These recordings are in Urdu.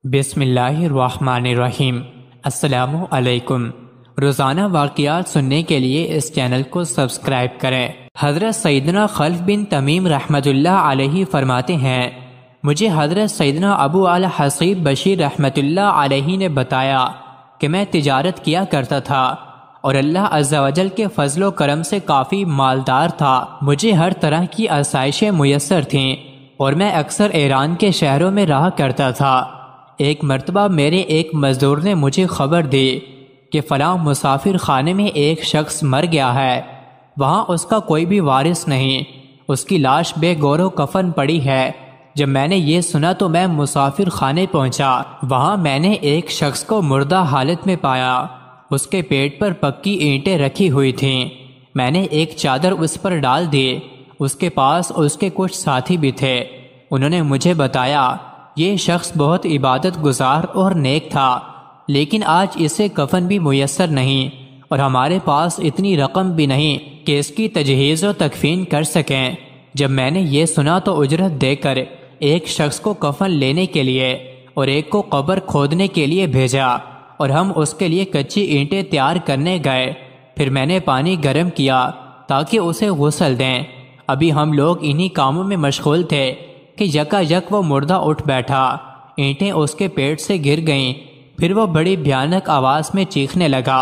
بسم اللہ الرحمن الرحیم۔ السلام علیکم۔ روزانہ واقعات سننے کے لیے اس چینل کو سبسکرائب کریں۔ حضرت سیدنا خلف بن تمیم رحمۃ اللہ علیہ فرماتے ہیں، مجھے حضرت سیدنا ابو الحصیب بشیر رحمۃ اللہ علیہ نے بتایا کہ میں تجارت کیا کرتا تھا اور اللہ عز و جل کے فضل و کرم سے کافی مالدار تھا۔ مجھے ہر طرح کی آسائشیں میسر تھیں اور میں اکثر ایران کے شہروں میں رہا کرتا تھا۔ ایک مرتبہ میرے ایک مزدور نے مجھے خبر دی کہ فلاں مسافر خانے میں ایک شخص مر گیا ہے، وہاں اس کا کوئی بھی وارث نہیں، اس کی لاش بے گور و کفن پڑی ہے۔ جب میں نے یہ سنا تو میں مسافر خانے پہنچا۔ وہاں میں نے ایک شخص کو مردہ حالت میں پایا، اس کے پیٹ پر پکی اینٹیں رکھی ہوئی تھیں۔ میں نے ایک چادر اس پر ڈال دی۔ اس کے پاس اس کے کچھ ساتھی بھی تھے، انہوں نے مجھے بتایا یہ شخص بہت عبادت گزار اور نیک تھا، لیکن آج اسے کفن بھی میسر نہیں اور ہمارے پاس اتنی رقم بھی نہیں کہ اس کی تجہیز و تکفین کر سکیں۔ جب میں نے یہ سنا تو اجرت دے کر ایک شخص کو کفن لینے کے لیے اور ایک کو قبر کھودنے کے لیے بھیجا اور ہم اس کے لیے کچی اینٹیں تیار کرنے گئے۔ پھر میں نے پانی گرم کیا تاکہ اسے غسل دیں۔ ابھی ہم لوگ انہی کاموں میں مشغول تھے کہ یکا یک وہ مردہ اٹھ بیٹھا، اینٹیں اس کے پیٹ سے گر گئیں۔ پھر وہ بڑی بھیانک آواز میں چیخنے لگا،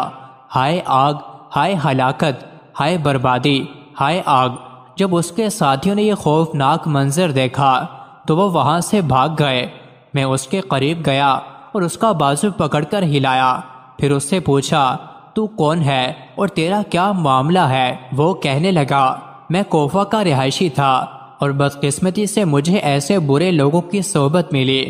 ہائے آگ، ہائے ہلاکت، ہائے بربادی، ہائے آگ۔ جب اس کے ساتھیوں نے یہ خوفناک منظر دیکھا تو وہ وہاں سے بھاگ گئے۔ میں اس کے قریب گیا اور اس کا بازو پکڑ کر ہلایا، پھر اس سے پوچھا تو کون ہے اور تیرا کیا معاملہ ہے؟ وہ کہنے لگا میں کوفہ کا رہائشی تھا اور بدقسمتی سے مجھے ایسے برے لوگوں کی صحبت ملی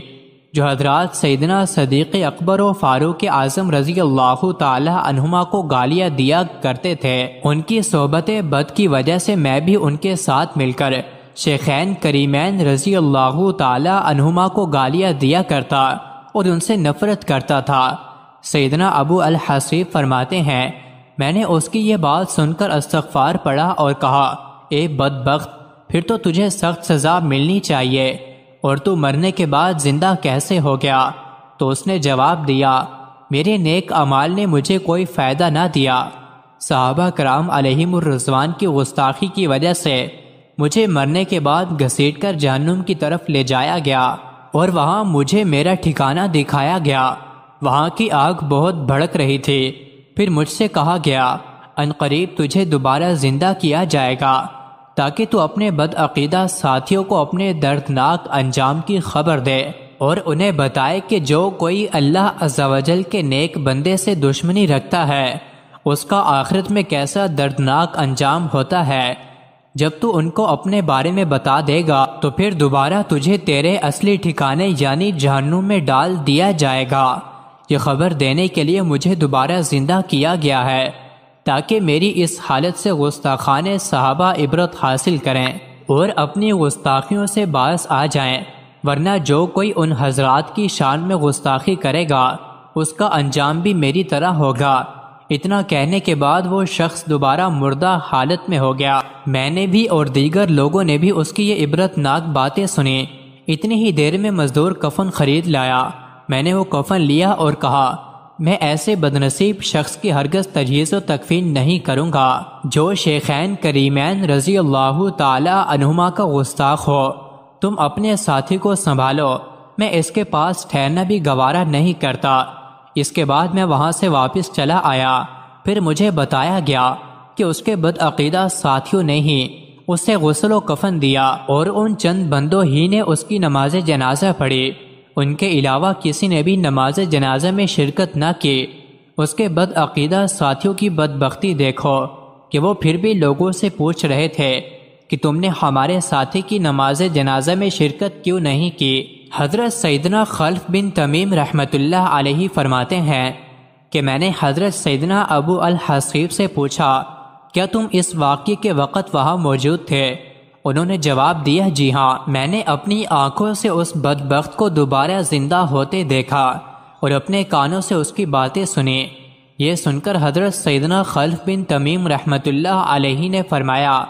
جو حضرات سیدنا صدیق اکبر و فاروق اعظم رضی اللہ تعالی عنہما کو گالیاں دیا کرتے تھے۔ ان کی صحبت بد کی وجہ سے میں بھی ان کے ساتھ مل کر شیخین کریمین رضی اللہ تعالی عنہما کو گالیاں دیا کرتا اور ان سے نفرت کرتا تھا۔ سیدنا ابو الحصیب فرماتے ہیں، میں نے اس کی یہ بات سن کر استغفار پڑھا اور کہا، اے بدبخت، پھر تو تجھے سخت سزا ملنی چاہیے، اور تو مرنے کے بعد زندہ کیسے ہو گیا؟ تو اس نے جواب دیا، میرے نیک اعمال نے مجھے کوئی فائدہ نہ دیا۔ صحابہ کرام علیہم الرضوان کی گستاخی کی وجہ سے مجھے مرنے کے بعد گھسیٹ کر جہنم کی طرف لے جایا گیا اور وہاں مجھے میرا ٹھکانہ دکھایا گیا۔ وہاں کی آگ بہت بھڑک رہی تھی۔ پھر مجھ سے کہا گیا، عنقریب تجھے دوبارہ زندہ کیا جائے گا تاکہ تو اپنے بدعقیدہ ساتھیوں کو اپنے دردناک انجام کی خبر دے اور انہیں بتائے کہ جو کوئی اللہ عز و جل کے نیک بندے سے دشمنی رکھتا ہے اس کا آخرت میں کیسا دردناک انجام ہوتا ہے۔ جب تو ان کو اپنے بارے میں بتا دے گا تو پھر دوبارہ تجھے تیرے اصلی ٹھکانے یعنی جہنم میں ڈال دیا جائے گا۔ یہ خبر دینے کے لیے مجھے دوبارہ زندہ کیا گیا ہے تاکہ میری اس حالت سے گستاخان صحابہ عبرت حاصل کریں اور اپنی گستاخیوں سے باز آ جائیں، ورنہ جو کوئی ان حضرات کی شان میں گستاخی کرے گا اس کا انجام بھی میری طرح ہوگا۔ اتنا کہنے کے بعد وہ شخص دوبارہ مردہ حالت میں ہو گیا۔ میں نے بھی اور دیگر لوگوں نے بھی اس کی یہ عبرت ناک باتیں سنی۔ اتنی ہی دیر میں مزدور کفن خرید لایا۔ میں نے وہ کفن لیا اور کہا، میں ایسے بدنصیب شخص کی ہرگز تجہیز و تکفین نہیں کروں گا جو شیخین کریمین رضی اللہ تعالی عنہما کا گستاخ ہو۔ تم اپنے ساتھی کو سنبھالو، میں اس کے پاس ٹھہرنا بھی گوارا نہیں کرتا۔ اس کے بعد میں وہاں سے واپس چلا آیا۔ پھر مجھے بتایا گیا کہ اس کے بدعقیدہ ساتھیوں نے ہی اسے غسل و کفن دیا اور ان چند بندوں ہی نے اس کی نماز جنازہ پڑھی، ان کے علاوہ کسی نے بھی نماز جنازہ میں شرکت نہ کی۔ اس کے بدعقیدہ ساتھیوں کی بدبختی دیکھو کہ وہ پھر بھی لوگوں سے پوچھ رہے تھے کہ تم نے ہمارے ساتھی کی نماز جنازہ میں شرکت کیوں نہیں کی۔ حضرت سیدنا خلف بن تمیم رحمۃ اللہ علیہ فرماتے ہیں کہ میں نے حضرت سیدنا ابو الحصیب سے پوچھا، کیا تم اس واقعے کے وقت وہاں موجود تھے؟ انہوں نے جواب دیا، جی ہاں، میں نے اپنی آنکھوں سے اس بدبخت کو دوبارہ زندہ ہوتے دیکھا اور اپنے کانوں سے اس کی باتیں سنی۔ یہ سن کر حضرت سیدنا خلف بن تمیم رحمۃ اللہ علیہ نے فرمایا،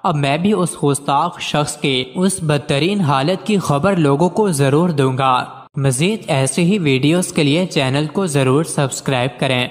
اب میں بھی اس گستاخ شخص کی اس بدترین حالت کی خبر لوگوں کو ضرور دوں گا۔ مزید ایسی ہی ویڈیوز کے لیے چینل کو ضرور سبسکرائب کریں۔